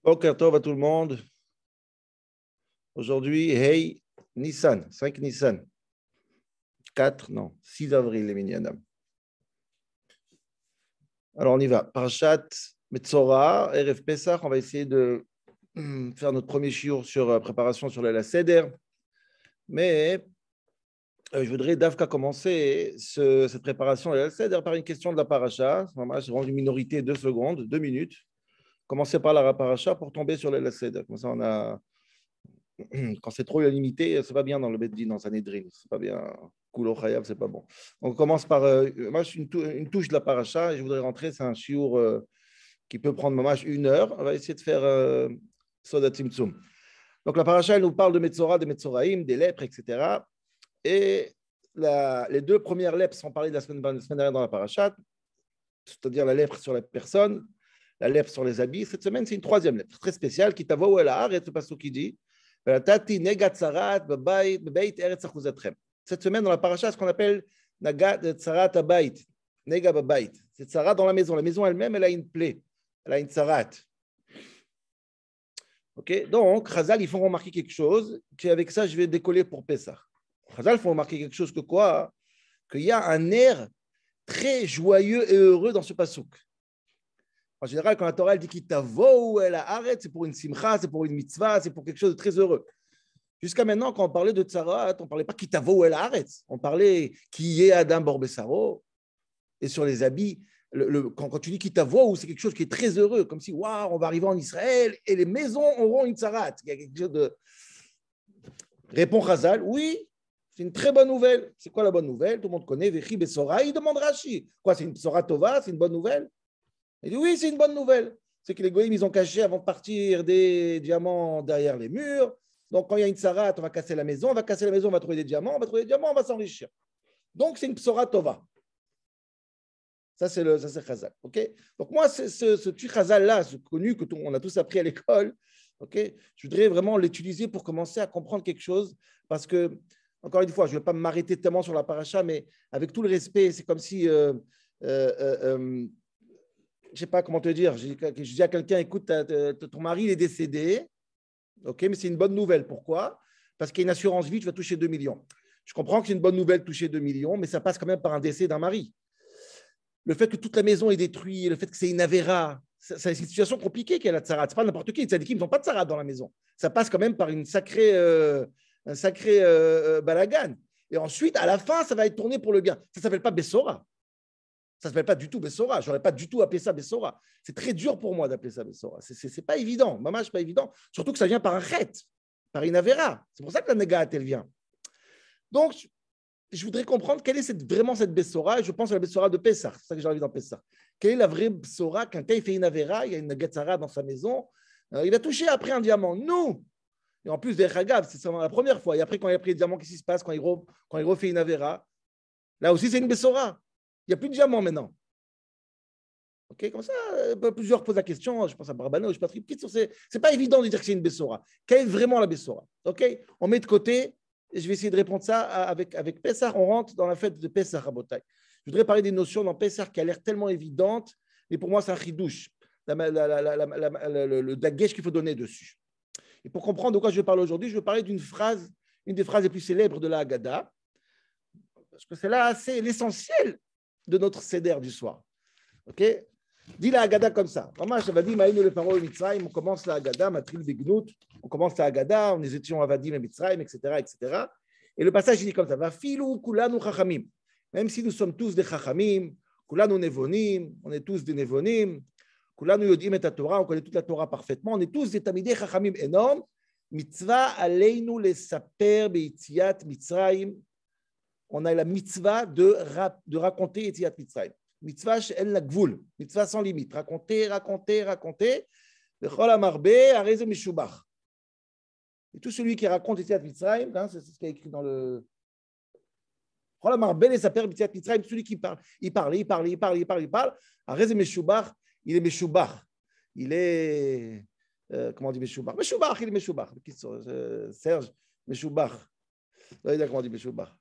Boker Tov à tout le monde. Aujourd'hui, Hey, Nissan, 5 Nissan. 4, non, 6 avril, les Minyanam. Alors, on y va. Parashat Metzora, RF Pesach, on va essayer de faire notre premier shiur sur préparation sur la Seder. Mais je voudrais d'Afka commencer cette préparation à la Seder par une question de la paracha. C'est vraiment une minorité, 2 secondes, 2 minutes. Commencer par la paracha pour tomber sur la Seder. Comme ça, on a... Quand c'est trop limité, c'est pas bien dans le Beddin, dans Sanhedrin. C'est pas bien. Kulo Chayav, c'est pas bon. On commence par une touche de la paracha et je voudrais rentrer. C'est un shiur qui peut prendre 1 heure. On va essayer de faire Sodat Tzimtzum. Donc la paracha, elle nous parle de Metzora, des Metzoraïm, des lèpres, etc. Et les 2 premières lèpres sont parlées de la semaine dernière dans la paracha, c'est-à-dire la lèpre sur la personne, la lèpre sur les habits. Cette semaine, c'est une 3e lèpre très spéciale qui t'avoue à la Haaretz, le pasuk qui dit cette semaine, dans la paracha, ce qu'on appelle Nagat Tsarat Abayit, Nega Babayit. C'est Tsarat dans la maison. La maison elle-même, elle a une plaie. Elle a une Tsarat. Ok. Donc, Chazal, ils font remarquer quelque chose, qu'avec ça, je vais décoller pour Pessah. Chazal font remarquer quelque chose que quoi? Qu'il y a un air très joyeux et heureux dans ce pasouk. En général, quand la Torah elle dit qu'il t'avou elle a arrête, c'est pour une simcha, c'est pour une mitzvah, c'est pour quelque chose de très heureux. Jusqu'à maintenant, quand on parlait de tzarat, on ne parlait pas qui t'avou elle a arrête. On parlait qui est Adam Borbessaro. Et sur les habits, quand tu dis qui t'avou, c'est quelque chose qui est très heureux, comme si waouh, on va arriver en Israël et les maisons auront une tzarat. Il y a quelque chose de. Répond Chazal, oui, c'est une très bonne nouvelle. C'est quoi la bonne nouvelle? Tout le monde connaît Vechi Bessora, il demande Rashi. Quoi, c'est une Bessora Tova, c'est une bonne nouvelle? Il dit oui, c'est une bonne nouvelle. C'est que les goïms, ils ont caché avant de partir des diamants derrière les murs. Donc, quand il y a une tsarat, on va casser la maison, on va trouver des diamants, on va s'enrichir. Donc, c'est une psora tova. Ça, c'est Chazal. Okay. Donc, moi, ce tu Chazal-là, ce connu qu'on a tous appris à l'école, okay, je voudrais vraiment l'utiliser pour commencer à comprendre quelque chose. Parce que, encore une fois, je ne vais pas m'arrêter tellement sur la paracha, mais avec tout le respect, c'est comme si... je ne sais pas comment te dire, je dis à quelqu'un, écoute, ton mari il est décédé, ok, mais c'est une bonne nouvelle. Pourquoi? Parce qu'il y a une assurance vie, tu vas toucher 2 millions. Je comprends que c'est une bonne nouvelle de toucher 2 millions, mais ça passe quand même par un décès d'un mari. Le fait que toute la maison est détruite, le fait que c'est une avéra, c'est une situation compliquée qu'il y a la tsarat. Ce n'est pas n'importe qui, les tzadikim n'ont pas de tsarat dans la maison. Ça passe quand même par un sacré balagan. Et ensuite, à la fin, ça va être tourné pour le gain. Ça ne s'appelle pas Bessora. Ça ne s'appelle pas du tout Bessora. Je n'aurais pas du tout appelé ça Bessora. C'est très dur pour moi d'appeler ça Bessora. Ce n'est pas évident. Maman, c'est pas évident. Surtout que ça vient par un chet, par une avéra. C'est pour ça que la négat, elle vient. Donc, je voudrais comprendre quelle est vraiment cette Bessora. Et je pense à la Bessora de Pessah. C'est ça que j'ai envie dans Pessah. Quelle est la vraie Bessora quand il fait une avéra, il y a une Gatsara dans sa maison, il a touché après un diamant. Nous. Et en plus, Verhagav, c'est seulement la première fois. Et après, quand il a pris le diamant, qu'est-ce qui se passe quand il refait une avéra? Là aussi, c'est une Bessora. Il n'y a plus de diamant maintenant. Okay, comme ça, plusieurs posent la question. Je pense à Barbano, je ne sais pas. Ce n'est pas évident de dire que c'est une Bessora. Quelle est vraiment la Bessora? Okay, on met de côté. Et je vais essayer de répondre ça avec Pessah. On rentre dans la fête de Pessah, Rabotai. Je voudrais parler des notions dans Pessah qui a l'air tellement évidente, mais pour moi, c'est un chidouche. Le dagesh qu'il faut donner dessus. Et pour comprendre de quoi je vais parler aujourd'hui, je vais parler d'une phrase, une des phrases les plus célèbres de la Haggadah, parce que c'est là, c'est l'essentiel de notre seder du soir. Ok? Dis la Haggadah comme ça. Maman, je vais dire, Maïno le paro Mitzrayim, on commence la Haggadah, Matril Begnout, on commence la Haggadah, on est étions à Vadim et Mitzrayim, etc., etc. Et le passage, il dit comme ça, Va filou kulanu chachamim. Même si nous sommes tous des chachamim, kulanu nevonim, on est tous des nevonim, kulanu yodim et Torah, on connaît toute la Torah parfaitement, on est tous des tamidei chachamim énormes. Mitzvah aleinu le saper beitziat Mitzrayim. On a la mitzvah de raconter Yetziat Mitzrayim. Mitzvah she'en la gvul, mitzvah sans limite. Raconter. V'chol hamarbe harei mishubach. Et tout celui qui raconte Yetziat Mitzrayim, c'est ce qui est écrit dans le. V'chol hamarbe le saper Yetziat Mitzrayim, celui qui parle. Il parle. Harei mishubach, il est mishubach. Il est. Comment on dit mishubach? Il est mishubach. Serge, mishubach. Comment on dit mishubach?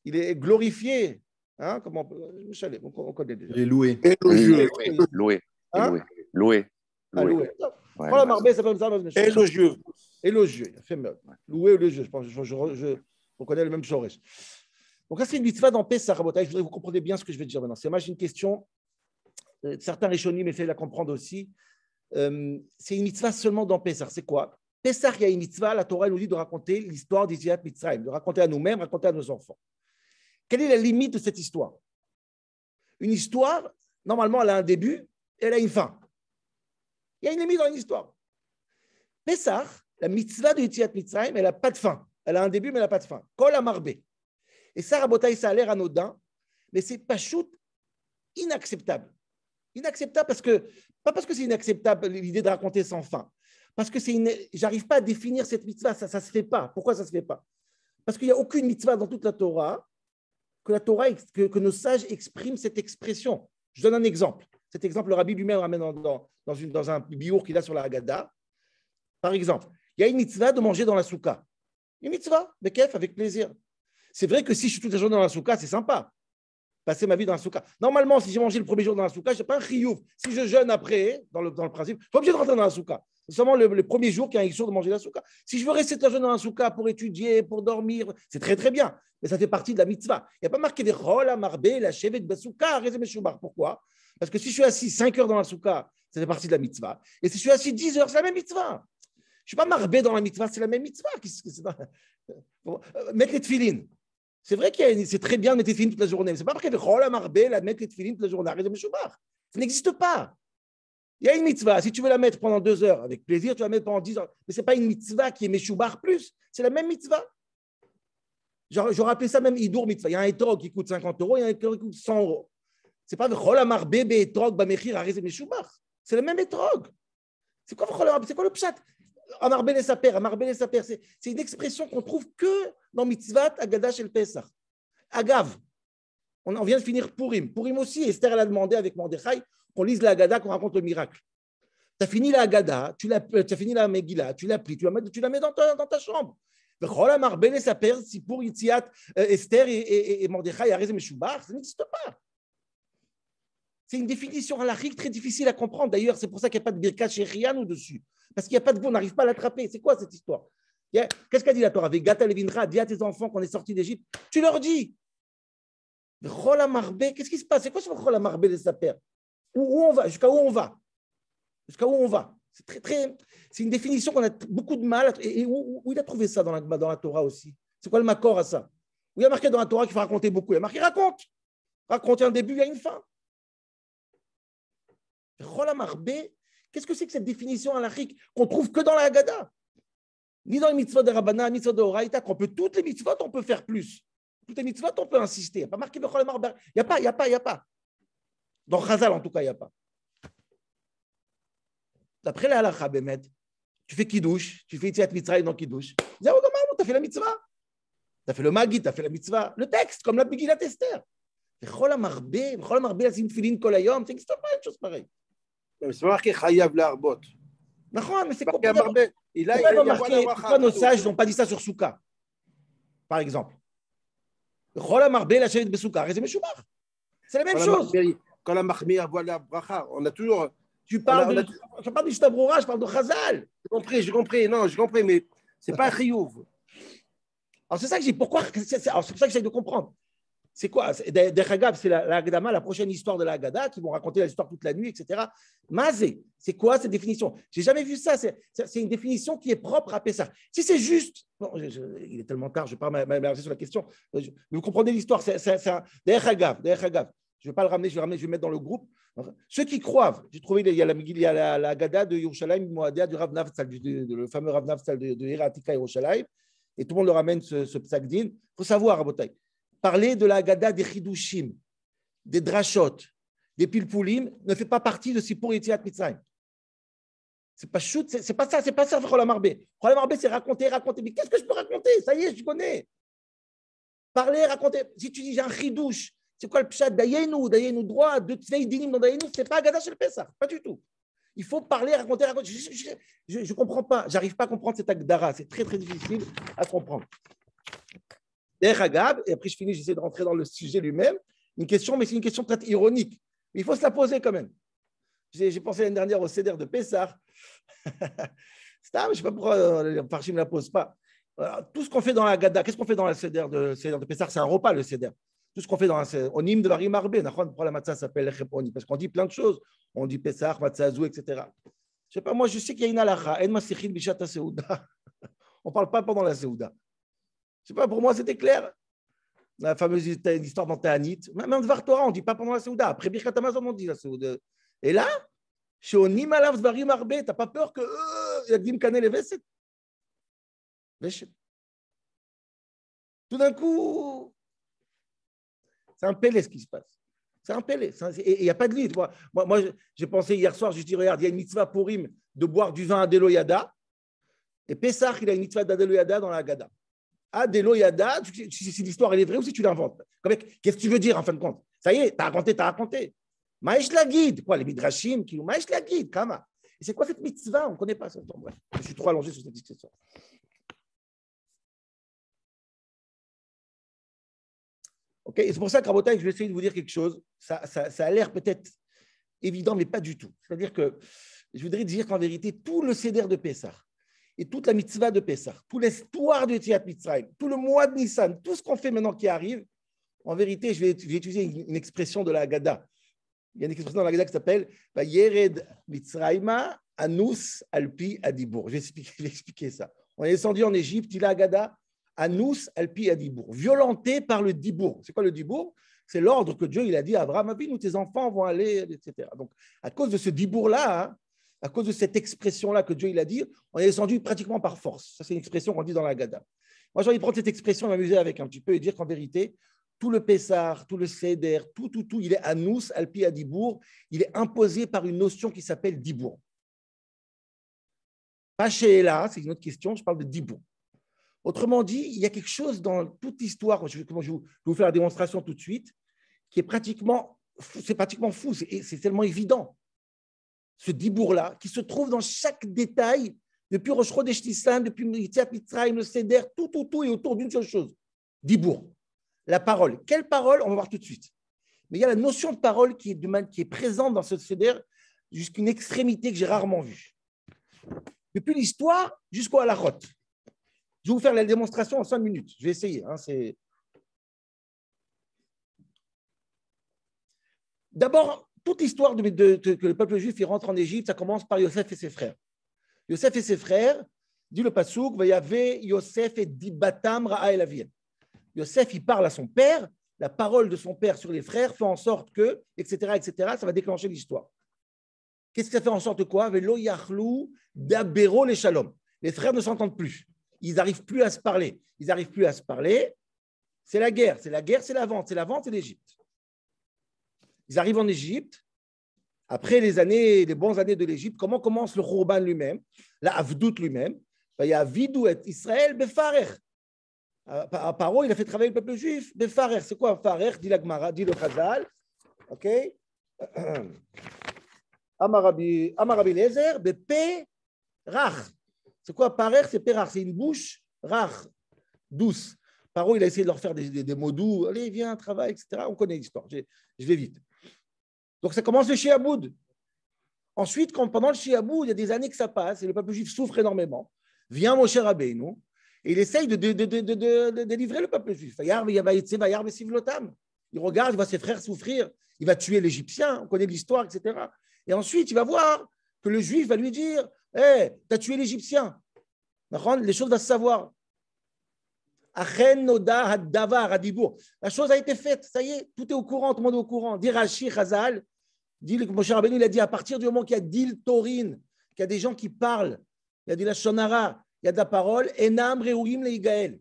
Il est glorifié. Hein, comment on connaît déjà. Il est loué. Loué. Hein? Loué. Loué. Ouais, Chol HaMarbe, ça s'appelle ça. élogieux. Élogieux, il a fait meurtre. Loué ou élogieux, je pense, on connaît le même shoresh. Donc, ça, c'est une mitzvah dans Pessah, Rabotai. Je voudrais que vous compreniez bien ce que je vais dire maintenant. C'est moi, j'ai une question. Certains Rishonim essaient de la comprendre aussi. C'est une mitzvah seulement dans Pessah. C'est quoi? Pessah, il y a une mitzvah, la Torah nous dit de raconter l'histoire d'Yetziat Mitzrayim, de raconter à nous-mêmes, raconter à nos enfants. Quelle est la limite de cette histoire? Une histoire, normalement, elle a un début et elle a une fin. Il y a une limite dans une histoire. Pessah, la mitzvah de Yetziat Mitzrayim, elle n'a pas de fin. Elle a un début, mais elle n'a pas de fin. Kol HaMarbe. Et ça, Rabotai, ça a l'air anodin, mais c'est pachout inacceptable. Inacceptable pas parce que c'est inacceptable l'idée de raconter sans fin, parce que j'arrive pas à définir cette mitzvah, ça se fait pas. Pourquoi ça se fait pas? Parce qu'il n'y a aucune mitzvah dans toute la Torah que nos sages expriment cette expression. Je donne un exemple. Cet exemple, le rabbi lui-même ramène dans un biour qu'il a sur la Haggadah. Par exemple, il y a une mitzvah de manger dans la souka. Une mitzvah, bekef, avec plaisir. C'est vrai que si je suis toute la journée dans la souka, c'est sympa. Passer ma vie dans la souka. Normalement, si j'ai mangé le premier jour dans la souka, je n'ai pas un chiyuv. Si je jeûne après, dans le principe, je suis pas obligé de rentrer dans la souka. C'est seulement le premier jour qu'il y a un issur de manger la souka. Si je veux rester toute la journée dans la souka pour étudier, pour dormir, c'est très très bien. Mais ça fait partie de la mitzvah. Il n'y a pas marqué des chol HaMarbe, la chevet de souka, rezem meshubar. Pourquoi? Parce que si je suis assis 5 heures dans la souka, ça fait partie de la mitzvah. Et si je suis assis 10 heures, c'est la même mitzvah. Je ne suis pas marbé dans la mitzvah, c'est la même mitzvah. Mettre les tefilines. C'est vrai que c'est très bien de mettre les tefilines toute la journée. Mais ce n'est pas marqué de chol HaMarbe, la mettre les tefilines toute la journée. Ça n'existe pas. Il y a une mitzvah. Si tu veux la mettre pendant 2 heures, avec plaisir, tu vas la mettre pendant 10 heures. Mais ce n'est pas une mitzvah qui est meshubar plus. C'est la même mitzvah. J'aurais appelé ça même Hidour mitzvah. Il y a un etrog qui coûte 50 euros, il y a un etrog qui coûte 100 euros. Ce n'est pas chol HaMarbe, etrog, bamechir, arezem meshubar. C'est le même etrog. C'est quoi le pshat? Amarbe les saper, c'est une expression qu'on trouve que dans Mitzvat Agada Shel Pesach. Agav, on vient de finir Purim. Purim aussi, Esther elle a demandé avec Mordechai qu'on lise la Agada, qu'on raconte le miracle. Tu as fini la Agada, tu as fini la Megillah, tu l'as pris, tu la mets dans ta chambre. Amarbe les saper, si pour Yitziat, Esther et Mordechai, Arez et Meshubar, ça n'existe pas. C'est une définition halachique très difficile à comprendre. D'ailleurs, c'est pour ça qu'il n'y a pas de Birkat Shechianu dessus. Parce qu'il n'y a pas de vous, on n'arrive pas à l'attraper. C'est quoi cette histoire? Qu'est-ce qu'a dit la Torah? Vegata levinra, dis à tes enfants qu'on est sortis d'Égypte. Tu leur dis. Chol HaMarbe, qu'est-ce qui se passe? C'est quoi ce Chol HaMarbe les saper? Où on va? Jusqu'à où on va? Jusqu'à où on va? C'est une définition qu'on a beaucoup de mal. Et où il a trouvé ça dans la Torah aussi? C'est quoi le makor à ça? Où il y a marqué dans la Torah qu'il faut raconter beaucoup? Il y a marqué raconte. Raconter un début, il y a une fin. Chol HaMarbe, qu'est-ce que c'est que cette définition halachique qu'on trouve que dans la Haggadah? Ni dans les mitzvot de Rabbana, ni dans les Oraïta, qu'on peut toutes les mitzvot, on peut faire plus. Toutes les mitzvot, on peut insister. Il n'y a pas marqué Chol HaMarbe. Il n'y a pas. Dans Chazal, en tout cas, il n'y a pas. D'après la halakha, Bémet, tu fais Kiddush, tu fais Yetziat Mitzrayim dans Kiddush. Tu as fait la mitzvah. Tu as fait le Magid, tu as fait la mitzvah. Le texte, comme la Megillat Esther. Chol HaMarbe, c'est une filine kol hayom. Ça n'existe pas une chose pareille. C'est pas marqué Chayav La'arbot. Mais c'est quoi? Pourquoi nos sages n'ont pas dit ça sur Souka, par exemple? Chol HaMarbe, la chevet de Souka, Rezem Meshubar. C'est la même chose. Quand la Mahmi a la bracha, on a toujours. Je parle du Shtabrora, je parle de Chazal. J'ai compris, mais c'est pas un chiyuv. Alors c'est ça que j'ai. Pourquoi? C'est pour ça que j'essaie de comprendre. C'est quoi? Derhagav, c'est la Haggadah, la prochaine histoire de la Haggadah, qui vont raconter l'histoire toute la nuit, etc. Mazé, c'est quoi cette définition? J'ai jamais vu ça. C'est une définition qui est propre à Pessah. Si c'est juste, bon, il est tellement tard, je ne vais pas m'avancer sur la question. Mais vous comprenez l'histoire? C'est un Derhagav. Je ne vais pas le ramener, je vais le mettre dans le groupe. Ceux qui croient, j'ai trouvé, il y a la Haggadah de Yerushalayim, Moadea, du Rav Naftal, le fameux Rav Naftal de Heratika Yerushalayim, et tout le monde le ramène ce psak-din. Il faut savoir, Rabotai, parler de la Haggadah des Chidushim, des Drashot, des Pilpulim ne fait pas partie de Sipur Yetziat Mitzrayim. C'est pas shoot, c'est pas ça, Chol HaMarbe. Chol HaMarbe, c'est raconter. Mais qu'est-ce que je peux raconter? Ça y est, je connais. Parler, raconter. Si tu dis j'ai un Chidush, c'est quoi le pshat? Dayenu droit, de Tzvei Dinim dans Dayenu, c'est pas Haggadah Shel Pesach, pas du tout. Il faut parler, raconter. Je ne comprends pas, j'arrive pas à comprendre cette Agdara. C'est très, très difficile à comprendre. Derhagav, et après je finis, j'essaie de rentrer dans le sujet lui-même. Une question, mais c'est une question peut-être ironique. Mais il faut se la poser quand même. J'ai pensé l'année dernière au Seder de Pessah. Je ne sais pas pourquoi le Parchim ne la pose pas. Tout ce qu'on fait dans la Gada, qu'est-ce qu'on fait dans le Seder de Pessah? C'est un repas, le Seder. Tout ce qu'on fait dans on hymne de Varim Arbe, pourquoi la matzah s'appelle Lechem Oni? Parce qu'on dit plein de choses. On dit Pessah, Matzahzou, etc. Je ne sais pas, moi je sais qu'il y a une halakha, En Masichin Bishata Seuda. On ne parle pas pendant la Seuda. Je ne sais pas, pour moi c'était clair. La fameuse histoire dans Ta'anit. Même en Dvar Torah, on ne dit pas pendant la Seuda. Après Birkat Hamazon, on dit la Seuda. Et là, chez Onim Alav Varim Arbe, tu n'as pas peur que Yagdim Kanel et Veset. Tout d'un coup, c'est un pélé ce qui se passe. C'est un pélé. Et il n'y a pas de lit. Moi, j'ai pensé hier soir, je dis, regarde, il y a une mitzvah Purim de boire du vin à Deloyada. Et Pessah, il a une mitzvah d'Adeloyada dans la Haggadah. Adeloyada, si l'histoire elle est vraie ou si tu l'inventes. Qu'est-ce que tu veux dire en fin de compte? Ça y est, t'as raconté. Maïch la guide. Quoi, les midrashim, Maïch la guide, Kama. Et c'est quoi cette mitzvah? On ne connaît pas ça. Bref, je suis trop allongé sur cette histoire. Okay, et c'est pour ça que, Rabotai, je vais essayer de vous dire quelque chose. Ça a l'air peut-être évident, mais pas du tout. C'est-à-dire que je voudrais dire qu'en vérité, tout le Seder de Pessah et toute la mitzvah de Pessah, toute l'histoire de Yetziat Mitzrayim, tout le mois de Nissan, tout ce qu'on fait maintenant qui arrive, en vérité, je vais utiliser une expression de la Haggadah. Il y a une expression dans la Haggadah qui s'appelle Yered Mitzrayma Anus Alpi Adibur. Je vais expliquer ça. On est descendu en Égypte, il a Haggadah. Anus alpi adibour, violenté par le dibour. C'est quoi le dibour? C'est l'ordre que Dieu il a dit à Abraham, où tes enfants vont aller, etc. Donc, à cause de ce dibour-là, à cause de cette expression-là que Dieu il a dit, on est descendu pratiquement par force. Ça, c'est une expression qu'on dit dans la Haggadah. Moi, j'ai envie de prendre cette expression et m'amuser avec un petit peu et dire qu'en vérité, tout le Pessah, tout le Seder, tout, il est Anus alpi adibour, il est imposé par une notion qui s'appelle dibour. Pas chez Ella, c'est une autre question, je parle de dibour. Autrement dit, il y a quelque chose dans toute l'histoire, je vais vous faire la démonstration tout de suite, qui est pratiquement fou, c'est tellement évident. Ce dibour-là, qui se trouve dans chaque détail, depuis Rosh Chodesh Nissan, depuis Yetziat Mitzrayim, le Seder, tout est autour d'une seule chose. Dibour, la parole. Quelle parole? On va voir tout de suite. Mais il y a la notion de parole qui est présente dans ce Seder jusqu'à une extrémité que j'ai rarement vue. Depuis l'histoire jusqu'au halachot. Je vais vous faire la démonstration en 5 minutes. Je vais essayer. D'abord, toute l'histoire que le peuple juif rentre en Égypte, ça commence par Yosef et ses frères. Yosef et ses frères, dit le Passouk, Vayave Yosef et Dibatam Ra'a El Avien. Yosef, il parle à son père, la parole de son père sur les frères fait en sorte que, etc., ça va déclencher l'histoire. Qu'est-ce que ça fait en sorte de quoi? Velo Yachlou Dabero les Shalom. Les frères ne s'entendent plus. Ils n'arrivent plus à se parler. C'est la guerre, c'est la vente, c'est l'Égypte. Ils arrivent en Égypte. Après les bonnes années de l'Égypte, comment commence le Khurban lui-même, la Avdout lui-même? Il y a Vidou et Israël Befarer. Paro, il a fait travailler le peuple juif. Befarer, c'est quoi Farer? Dit la Gemara, dit le Chazal. Ok. Amarabi Lezer, Bepe Rach. C'est quoi parer? C'est pérar, c'est une bouche rare, douce. Paro, il a essayé de leur faire des mots doux. Allez, viens, travaille, etc. On connaît l'histoire. Je vais vite. Donc, ça commence le Shiaboud. Ensuite, pendant le Shiaboud, il y a des années que ça passe et le peuple juif souffre énormément. Vient Moshe Rabbeinu et il essaye de délivrer le peuple juif. Il regarde, il voit ses frères souffrir. Il va tuer l'Égyptien. On connaît l'histoire, etc. Et ensuite, il va voir que le juif va lui dire: hey, tu as tué l'Égyptien. Les choses vont se savoir. La chose a été faite, ça y est, tout est au courant, tout le monde est au courant. Dit Rashi, Chazal, dit Moshe Rabbeinu, il a dit à partir du moment qu'il y a Dil Torin, qu'il y a des gens qui parlent, il y a de la Shonara, il y a de la parole, Enam Reuim Leigael.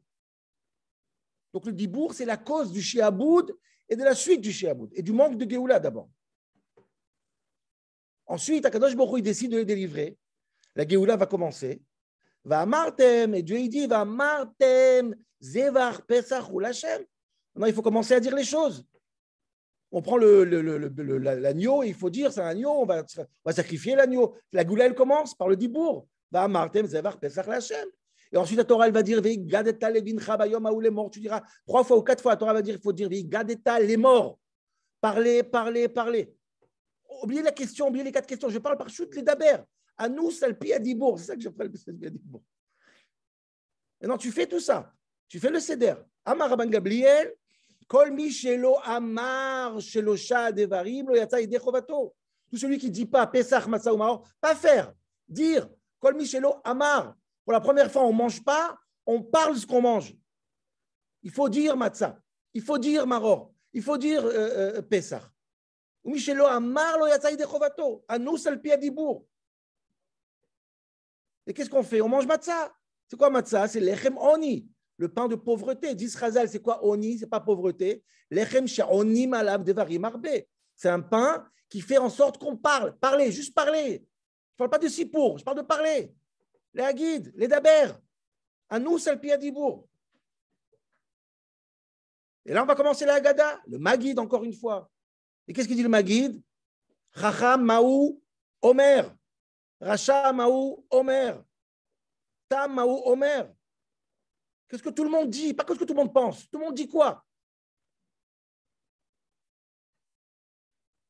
Donc le Dibour, c'est la cause du Shiaboud et de la suite du Shiaboud et du manque de Géoula d'abord. Ensuite, Akadosh Baruch Hu, il décide de les délivrer. La Géoula va commencer. Va Martem, et Dieu il dit: Va Martem, Zevar, Pesach ou Lachem. Maintenant, il faut commencer à dire les choses. On prend l'agneau et il faut dire: c'est un agneau, on va sacrifier l'agneau. La Géoula, elle commence par le Dibour. Va Martem, Zevar, Pesach, Lachem. Et ensuite, la Torah, elle va dire: Gadeta levincha bayom haou les morts. Tu diras 3 fois ou 4 fois, la Torah va dire: il faut dire: Gadeta les morts. Parlez. Oubliez la question, oubliez les 4 questions. Je parle par chute les daber. Anous alpi adibour. C'est ça que j'appelle le alpi adibour. Et non, tu fais tout ça. Tu fais le seder. Amar Rabban Gabriel, kol mi shelo amar shelo shah devarim lo yatsa yedei chovato. Tout celui qui ne dit pas Pesach, Matzah ou Maror, pas faire. Dire kol mi shelo amar. Pour la première fois, on ne mange pas, on parle ce qu'on mange. Il faut dire Matzah. Il faut dire Maror. Il faut dire Pesach. ומי שלא אמר לו יצא ידי חובתו, אנוס על פי הדיבור. Et qu'est-ce qu'on fait? On mange matzah. C'est quoi matzah? C'est lechem oni, le pain de pauvreté. Dis Chazal, c'est quoi oni? C'est pas pauvreté. Lechem sha'oni malav devarim arbe. C'est un pain qui fait en sorte qu'on parle. Parler, juste parler. Je ne parle pas de sipour, je parle de parler. Les haguid, les daber. Anous al pi hadibour. Et là, on va commencer la Haggadah, le Maguid, encore une fois. Et qu'est-ce qu'il dit le Maguid? Chacham Maou Omer. Racha Maou Omer. Tam Maou Omer. Qu'est-ce que tout le monde dit? Pas qu'est-ce que tout le monde pense. Tout le monde dit quoi?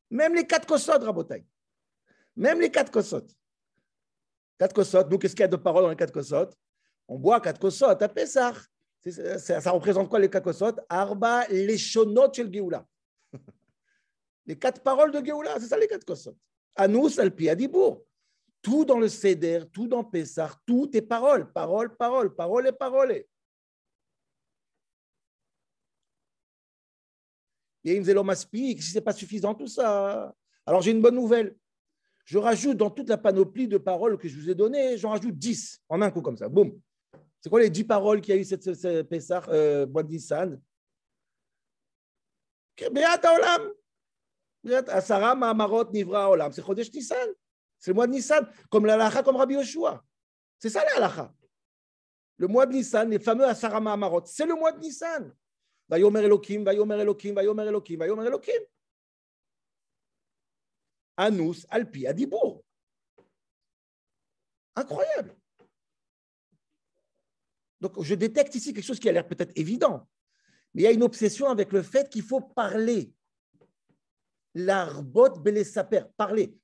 Même les 4 kosot, Rabotai. Même les 4 kosot. 4 kosot, nous, qu'est-ce qu'il y a de paroles dans les 4 kosot? On boit 4 kosot à Pessah. Ça représente quoi les 4 kosot? Arba leshonot shel Geoula. Les 4 paroles de Géoula, c'est ça les 4 kosot. Anous al pi hadibour. Tout dans le Seder, tout dans Pessah, tout est parole, parole, parole, parole et parole. Et une maspik, si ce n'est pas suffisant tout ça. Alors j'ai une bonne nouvelle. Je rajoute dans toute la panoplie de paroles que je vous ai données, j'en rajoute 10 en un coup comme ça. Boum. C'est quoi les 10 paroles qu'il y a eu cette Pessah, mois de Nissan? Be'at haolam. Asara ma'amarot nivra olam. C'est Chodesh Nissan. C'est le mois de Nissan. Comme l'alacha, comme Rabbi Yoshua. C'est ça l'alacha. Le mois de Nissan, les fameux Asara ma'amarot. C'est le mois de Nissan. Vayomer Elokim, Vayomer Elokim, Vayomer Elokim, Vayomer Elokim. Anous alpi hadibour. Incroyable. Donc, je détecte ici quelque chose qui a l'air peut-être évident. Mais il y a une obsession avec le fait qu'il faut parler. L'arbot belesaper, parler.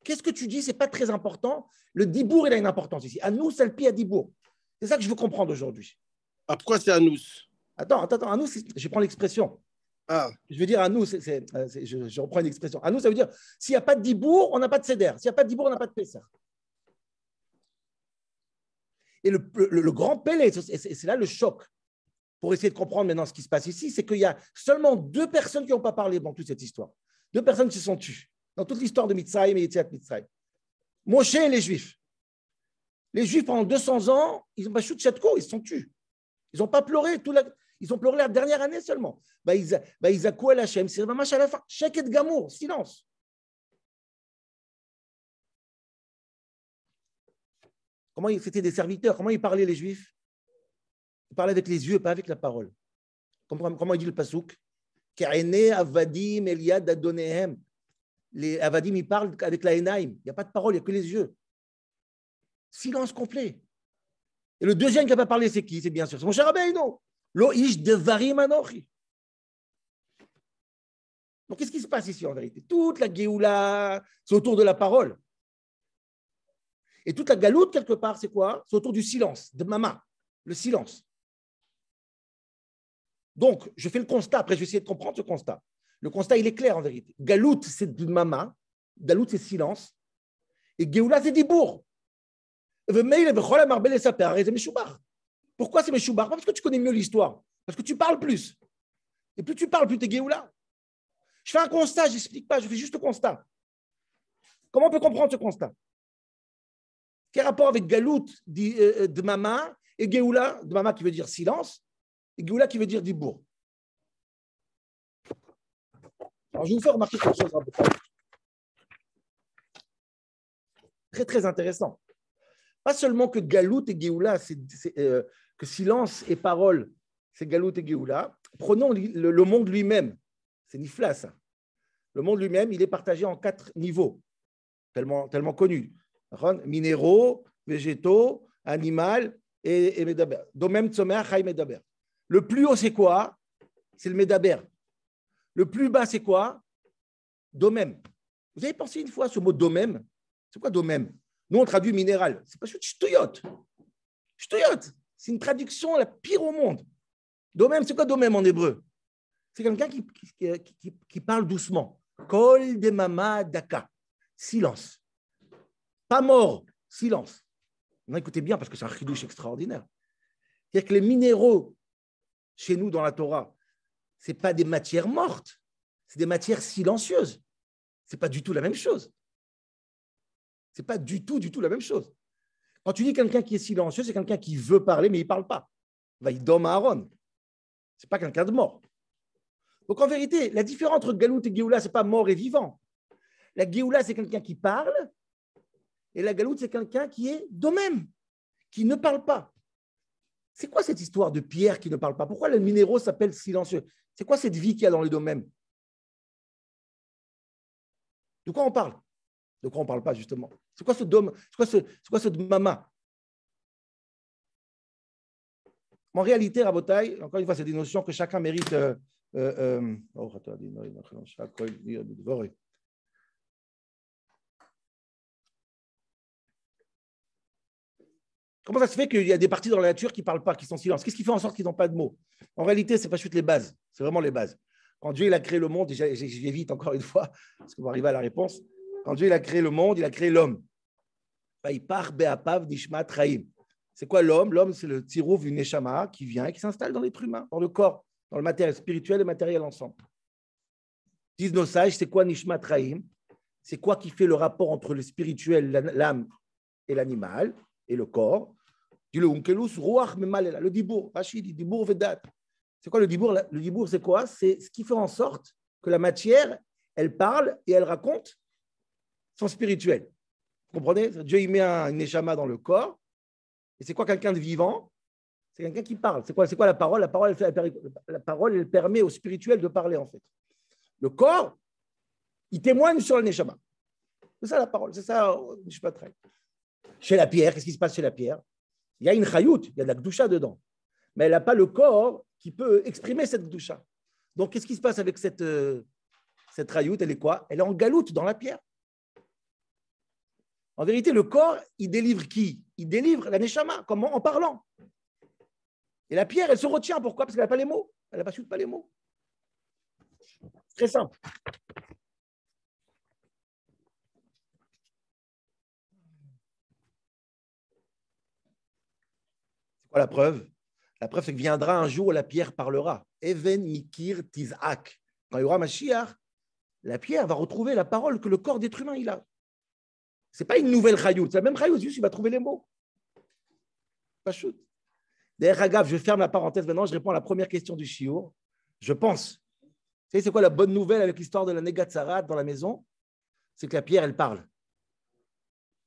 Qu'est-ce que tu dis? Ce n'est pas très important. Le dibour, il a une importance ici. Anous alpi hadibour. C'est ça que je veux comprendre aujourd'hui. Ah, pourquoi c'est Anous? Attends. Anous, je prends l'expression. Ah. Je veux dire Anous, je reprends une expression. Anous, ça veut dire s'il n'y a pas de dibour, on n'a pas de seder. S'il n'y a pas de dibour, on n'a pas de Pessah. Et le grand pélé, c'est là le choc. Pour essayer de comprendre maintenant ce qui se passe ici, c'est qu'il y a seulement 2 personnes qui n'ont pas parlé dans toute cette histoire. 2 personnes qui se sont tues dans toute l'histoire de Mitzrayim et Yetziat Mitzrayim. Moshe et les Juifs. Les Juifs, pendant 200 ans, ils ont battu de Chetko, ils se sont tués. Ils n'ont pas pleuré, ils ont pleuré la dernière année seulement. Ils accouent à Hachem, c'est vraiment à la fin. Sheket Gamour, silence. Comment c'était des serviteurs, comment ils parlaient les Juifs? Ils parlaient avec les yeux, pas avec la parole. Comment il dit le pasouk? Ka'ene avadim eliad adonehem. Les avadim, ils parlent avec la enaim. Il n'y a pas de parole, il n'y a que les yeux. Silence complet. Et le deuxième qui n'a pas parlé, c'est qui? C'est bien sûr, c'est Moshe Rabbeinu. Lo ish devarim anochi. Donc, qu'est-ce qui se passe ici en vérité? Toute la Géoula, c'est autour de la parole. Et toute la galoute, quelque part, c'est quoi? C'est autour du silence, de Mama, le silence. Donc, je fais le constat, après je vais essayer de comprendre ce constat. Le constat, il est clair en vérité. Galoute, c'est de Mama, galoute, c'est silence, et Géoula, c'est dibour. Pourquoi c'est Meshoubar? Pas parce que tu connais mieux l'histoire, parce que tu parles plus. Et plus tu parles, plus tu es Géoula. Je fais un constat, je n'explique pas, je fais juste le constat. Comment on peut comprendre ce constat? Quel rapport avec Galout de Mama et Géoula, de Mama qui veut dire silence, et Géoula qui veut dire dibour? Alors, je vais vous faire remarquer quelque chose. Très, très intéressant. Pas seulement que Galout et Géoula, que silence et parole, c'est Galout et Géoula. Prenons le monde lui-même. C'est Nifla, ça. Le monde lui-même, il est partagé en 4 niveaux, tellement connus. Minéraux, végétaux, animal et Medaber. Domem Tzomeach Chai Medaber. Le plus haut, c'est quoi? C'est le Medaber. Le plus bas, c'est quoi? Domem. Vous avez pensé une fois à ce mot domem? C'est quoi domem? Nous, on traduit minéral. C'est pas juste ch'touyot. Ch'touyot, c'est une traduction la pire au monde. Domem, c'est quoi domem en hébreu? C'est quelqu'un qui parle doucement. Kol de mama daka. Silence. Pas mort, silence. Non, écoutez bien parce que c'est un chidouche extraordinaire. C'est-à-dire que les minéraux, chez nous dans la Torah, ce n'est pas des matières mortes, c'est des matières silencieuses. Ce n'est pas du tout la même chose. Ce n'est pas du tout la même chose. Quand tu dis quelqu'un qui est silencieux, c'est quelqu'un qui veut parler, mais il ne parle pas. Vaïdom Aaron. Ce n'est pas quelqu'un de mort. Donc en vérité, la différence entre Galout et Géoula, ce n'est pas mort et vivant. La Géoula, c'est quelqu'un qui parle, et la Galout, c'est quelqu'un qui est domem, qui ne parle pas. C'est quoi cette histoire de pierre qui ne parle pas? Pourquoi les minéraux s'appellent silencieux? C'est quoi cette vie qu'il y a dans les domaines? De quoi on parle? De quoi on ne parle pas, justement? C'est quoi ce dôme? C'est quoi ce mama? En réalité, Rabotai, encore une fois, c'est des notions que chacun mérite. Comment ça se fait qu'il y a des parties dans la nature qui ne parlent pas, qui sont silence? Qu'est-ce qui fait en sorte qu'ils n'ont pas de mots? En réalité, ce n'est pas juste les bases, c'est vraiment les bases. Quand Dieu il a créé le monde, j'évite encore une fois, parce qu'on va arriver à la réponse. Quand Dieu il a créé le monde, il a créé l'homme. C'est quoi l'homme? L'homme, c'est le tirouf du neshama qui vient et qui s'installe dans l'être humain, dans le corps, dans le matériel spirituel et matériel ensemble. Disent nos sages, c'est quoi Nishmat Raïm? C'est quoi qui fait le rapport entre le spirituel, l'âme et l'animal et le corps? Dit le Unkelus, Ruach Memalela, le Dibour, Rachid dit Dibour Vedat. C'est quoi le Dibour? Le Dibour, c'est quoi? C'est ce qui fait en sorte que la matière, elle parle et elle raconte son spirituel. Vous comprenez? Dieu, il met un neshama dans le corps. Et c'est quoi quelqu'un de vivant? C'est quelqu'un qui parle. C'est quoi la parole? La parole, elle permet au spirituel de parler, en fait. Le corps, il témoigne sur le neshama. C'est ça la parole, c'est ça, je ne sais pas très. Chez la pierre, qu'est-ce qui se passe chez la pierre? Il y a une chayout, il y a de la gdoucha dedans. Mais elle n'a pas le corps qui peut exprimer cette gdoucha. Donc, qu'est-ce qui se passe avec cette chayout? Elle est quoi? Elle est en galoute dans la pierre. En vérité, le corps, il délivre qui? Il délivre la neshama, comment? En parlant. Et la pierre, elle se retient. Pourquoi? Parce qu'elle n'a pas les mots. Elle n'a pas les mots. Très simple. C'est quoi la preuve? La preuve, c'est que viendra un jour où la pierre parlera. Even Mikir Tizak. Quand il y aura Mashiach, la pierre va retrouver la parole que le corps d'être humain il a. Ce n'est pas une nouvelle chayout, c'est la même chayout, juste il va trouver les mots. Pas shoot. D'ailleurs, Agave, je ferme la parenthèse maintenant, je réponds à la première question du shiur. Je pense. Vous savez, c'est quoi la bonne nouvelle avec l'histoire de la Negatzarat dans la maison? C'est que la pierre, elle parle.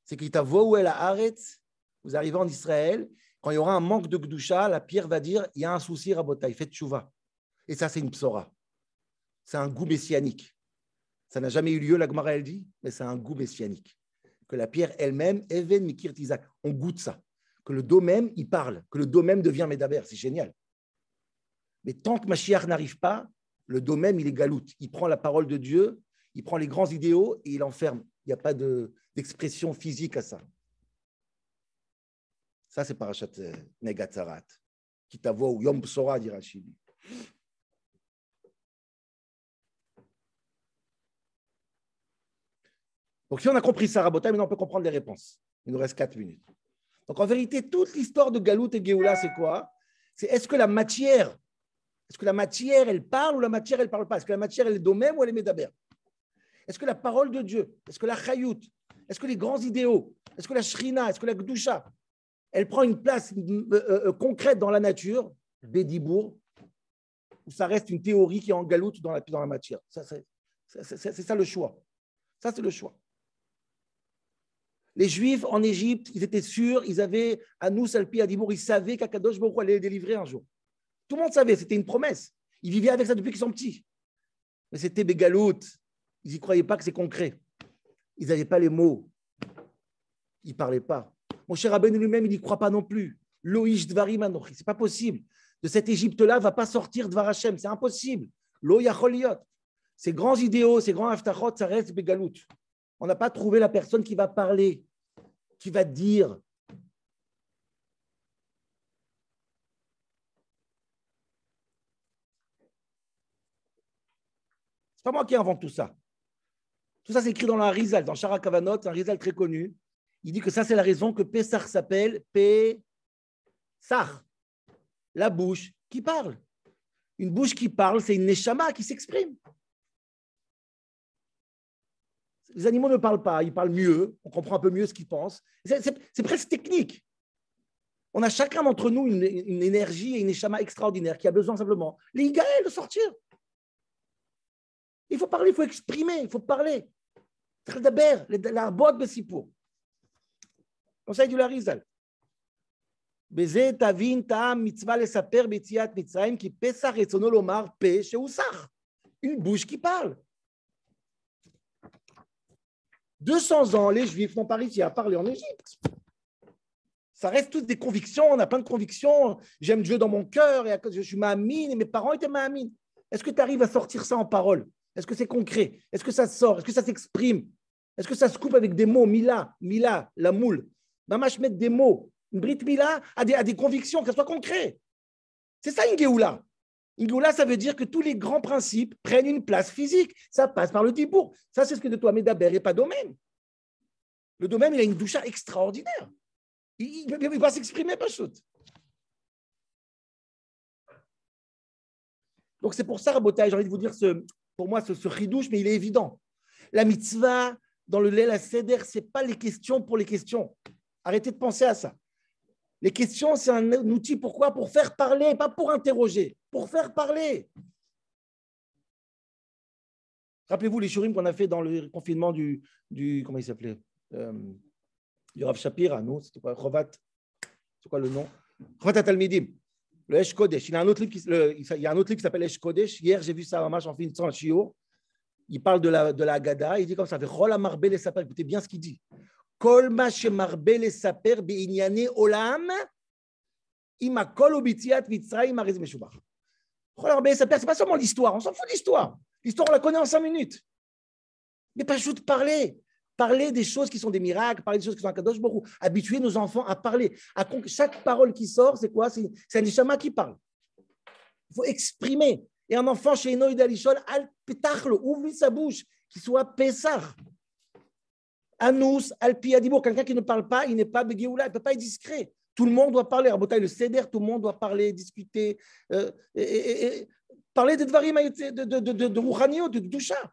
C'est qu'il t'a voué la Haaretz, vous arrivez en Israël, quand il y aura un manque de Gdusha, la pierre va dire il y a un souci, Rabotai, faites tchouva. Et ça, c'est une psora. C'est un goût messianique. Ça n'a jamais eu lieu, la Gemara, elle dit, mais c'est un goût messianique. Que la pierre elle-même, Even Mikir Tizak, on goûte ça. Que le dos même, il parle. Que le dos même devient Médaber. C'est génial. Mais tant que Mashiach n'arrive pas, le dos même, il est galoute. Il prend la parole de Dieu, il prend les grands idéaux et il enferme. Il n'y a pas d'expression physique à ça. Ça, c'est Parashat Negatzarat. Qui t'avoue ou Yom Psora, dit Rachid. Donc, si on a compris ça, Rabotai, maintenant on peut comprendre les réponses. Il nous reste 4 minutes. Donc, en vérité, toute l'histoire de Galout et Géoula, c'est quoi? C'est est-ce que la matière, elle parle ou la matière, elle ne parle pas? Est-ce que la matière, elle est domem ou elle est médaber? Est-ce que la parole de Dieu, est-ce que la chayout, est-ce que les grands idéaux, est-ce que la shrina, est-ce que la gdusha, elle prend une place concrète dans la nature, Bédibourg, ou ça reste une théorie qui est en galoute dans la matière? C'est ça le choix. Ça, c'est le choix. Les Juifs en Égypte, ils étaient sûrs, ils avaient Anous Alpi Adibour, ils savaient qu'Akadosh Baruch Hu allait les délivrer un jour. Tout le monde savait, c'était une promesse. Ils vivaient avec ça depuis qu'ils sont petits. Mais c'était Bégalout. Ils n'y croyaient pas que c'est concret. Ils n'avaient pas les mots. Ils ne parlaient pas. Mon cher Rabbeinu lui-même, il n'y croit pas non plus. Loïch Dvarim Anochi, ce n'est pas possible. De cette Égypte-là, ne va pas sortir Dvar Hashem, c'est impossible. Lo Yachol Liot. ces grands idéaux, ces grands aftachot, ça reste begalout. On n'a pas trouvé la personne qui va parler, qui va dire. C'est pas moi qui invente tout ça. Tout ça, c'est écrit dans la Harizal, dans Shara Kavanot, un Harizal très connu. Il dit que ça, c'est la raison que Pessah s'appelle Pessah, la bouche qui parle. Une bouche qui parle, c'est une neshama qui s'exprime. Les animaux ne parlent pas, ils parlent mieux, on comprend un peu mieux ce qu'ils pensent. C'est presque technique. On a chacun d'entre nous une énergie et une neshama extraordinaire qui a besoin simplement, les Igaël, de sortir. Il faut parler, il faut exprimer, il faut parler. La boîte de Sipour. Conseil du Harizal. Beze tavin ta'am mitzvah lesaper b'tziat Mitzrayim ki pesach retzono lomar pe sheusach. Une bouche qui parle. 200 ans, les Juifs n'ont pas réussi à parler en Égypte. Ça reste toutes des convictions, on a plein de convictions. J'aime Dieu dans mon cœur, et je suis ma'amine, et mes parents étaient ma'amine. Est-ce que tu arrives à sortir ça en parole? Est-ce que c'est concret? Est-ce que ça sort? Est-ce que ça s'exprime? Est-ce que ça se coupe avec des mots? Mila, la moule. Mamash mettre des mots. Une Brit Mila a des convictions, que ça soit concret. C'est ça une Géoula. Une Géoula, ça veut dire que tous les grands principes prennent une place physique. Ça passe par le dibour. Ça, c'est ce que de toi, Médaber, et pas domaine. Le domaine, il a une doucha extraordinaire. Il va s'exprimer, pas chute. Donc, c'est pour ça, Rabotai, j'ai envie de vous dire, pour moi, ce chidouche, mais il est évident. La mitzvah, dans le Leil HaSeder, ce n'est pas les questions pour les questions. Arrêtez de penser à ça. Les questions, c'est un outil, pourquoi? Pour faire parler, pas pour interroger, pour faire parler. Rappelez-vous les shurim qu'on a fait dans le confinement du comment il s'appelait, du Rav Shapira, non? C'était quoi? Chovat, c'est quoi le nom? Chovat Talmidim, le Esh Kodesh. Il y a un autre livre qui s'appelle Esh Kodesh. Hier, j'ai vu ça, j'en fais une en shiur. Il parle de la Haggadah. Il dit comme ça, écoutez bien ce qu'il dit. Kol ma shemarbe lesaper beinyane olam ima kol ubitiat Mitzrayim arez meshubach. Chol marbe lesaper, c'est pas seulement l'histoire, on s'en fout de l'histoire. L'histoire, on la connaît en 5 minutes. Mais pas juste parler. Parler des choses qui sont des miracles, parler des choses qui sont un kadosh baruch hu. Habituer nos enfants à parler. Chaque parole qui sort, c'est quoi? C'est un neshama qui parle. Il faut exprimer. Et un enfant chez Enoïd Alishol, al petachlo, ouvre sa bouche, qu'il soit Pessah. Anous, Alpi, Adibour, quelqu'un qui ne parle pas, il n'est pas Begéoula, il ne peut pas être discret. Tout le monde doit parler. Rabotai, le Seder, tout le monde doit parler, discuter, parler des Dvarim de Rouhanio, de Doucha.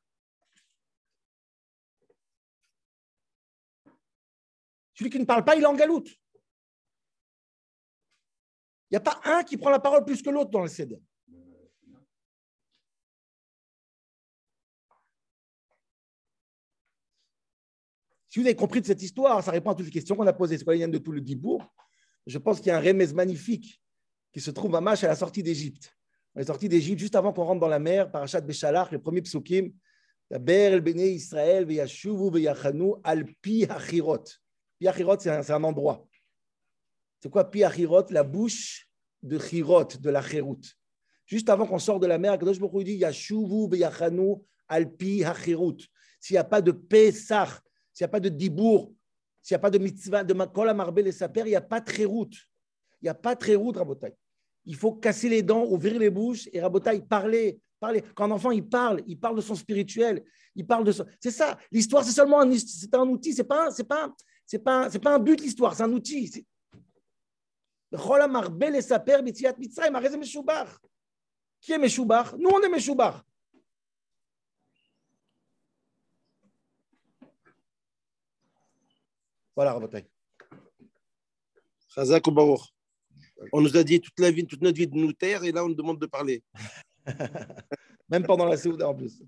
Celui qui ne parle pas, il est en galoute. Il n'y a pas un qui prend la parole plus que l'autre dans le Seder. Si vous avez compris de cette histoire, ça répond à toutes les questions qu'on a posées. C'est quoi l'idée de tout le dibour? Je pense qu'il y a un remez magnifique qui se trouve à Mash à la sortie d'Égypte. On est sorti d'Égypte juste avant qu'on rentre dans la mer, Parashat Beshalach, les premiers psukim. Ber el bnei Israël veyashuvu veyachanu al pi hachirot. Pi hachirot, c'est un endroit. C'est quoi pi hachirot? La bouche de chirot, de la chérout. Juste avant qu'on sorte de la mer, Kadosh Baruch Hu dit yashuvu veyachanu al pi hachirut. S'il n'y a pas de Pesach, s'il n'y a pas de dibour, s'il n'y a pas de mitzvah, de kol hamarbe lesaper, il n'y a pas de chérout. Il n'y a pas de chérout, Rabotai. Il faut casser les dents, ouvrir les bouches et Rabotai, parler. Quand un enfant il parle de son spirituel, il parle de son... C'est ça. L'histoire, c'est seulement un outil. C'est pas un but, l'histoire, c'est un outil. Kol hamarbe lesaper b'tziat Mitzrayim arez meshubach. Qui est meshubach? Nous, on est meshubach. Voilà, Rabotai. Chazak ou Baruch. On nous a dit toute notre vie de nous taire et là on nous demande de parler. Même pendant la Séouda en plus.